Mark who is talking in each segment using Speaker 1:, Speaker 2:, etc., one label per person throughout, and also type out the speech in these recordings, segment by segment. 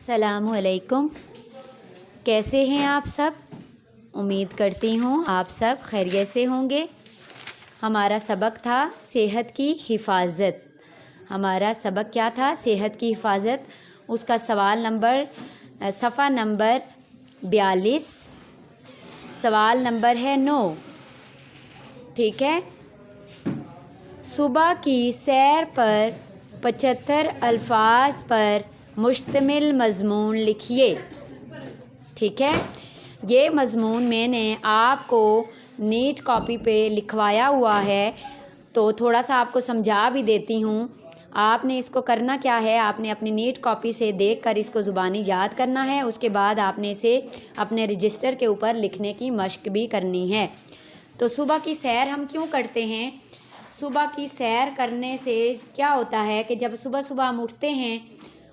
Speaker 1: अस्सलामु अलैकुम। कैसे हैं आप सब? उम्मीद करती हूँ आप सब खैरियत से होंगे। हमारा सबक था सेहत की हिफाजत। हमारा सबक क्या था? सेहत की हिफाजत। उसका सफ़ा नंबर 42, सवाल नंबर है 9। ठीक है। सुबह की सैर पर 75 अल्फाज पर मुश्तमिल मज़मून लिखिए। ठीक है। ये मज़मून मैंने आपको नीट कॉपी पे लिखवाया हुआ है, तो थोड़ा सा आपको समझा भी देती हूँ। आपने इसको करना क्या है, आपने अपनी नीट कॉपी से देखकर इसको ज़ुबानी याद करना है। उसके बाद आपने इसे अपने रजिस्टर के ऊपर लिखने की मशक भी करनी है। तो सुबह की सैर हम क्यों करते हैं? सुबह की सैर करने से क्या होता है कि जब सुबह सुबह हम उठते हैं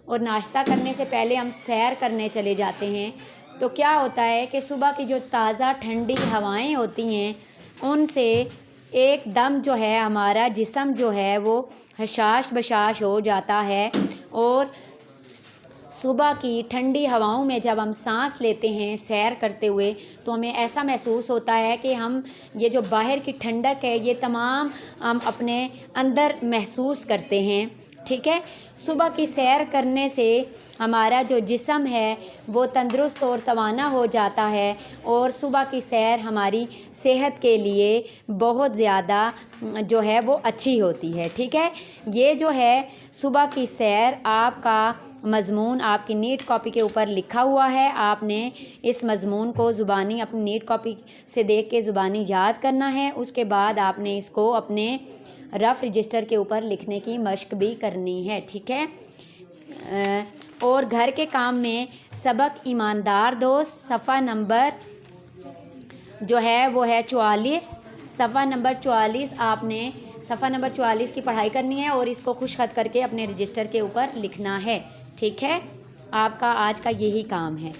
Speaker 1: और नाश्ता करने से पहले हम सैर करने चले जाते हैं, तो क्या होता है कि सुबह की जो ताज़ा ठंडी हवाएं होती हैं, उनसे एकदम जो है हमारा जिस्म जो है वो हशाश बशाश हो जाता है। और सुबह की ठंडी हवाओं में जब हम सांस लेते हैं सैर करते हुए, तो हमें ऐसा महसूस होता है कि हम ये जो बाहर की ठंडक है ये तमाम हम अपने अंदर महसूस करते हैं। ठीक है। सुबह की सैर करने से हमारा जो जिस्म है वो तंदुरुस्त और तवाना हो जाता है, और सुबह की सैर हमारी सेहत के लिए बहुत ज़्यादा जो है वो अच्छी होती है। ठीक है। ये जो है सुबह की सैर, आपका मज़मून आपकी नीट कॉपी के ऊपर लिखा हुआ है। आपने इस मज़मून को ज़ुबानी अपनी नीट कॉपी से देख के ज़ुबानी याद करना है। उसके बाद आपने इसको अपने रफ़ रजिस्टर के ऊपर लिखने की मशक भी करनी है। ठीक है। और घर के काम में सबक ईमानदार दोस्त, सफ़ा नंबर जो है वो है 44। सफ़ा नंबर 44 आपने सफ़ा नंबर 44 की पढ़ाई करनी है और इसको खुश खत करके अपने रजिस्टर के ऊपर लिखना है। ठीक है। आपका आज का यही काम है।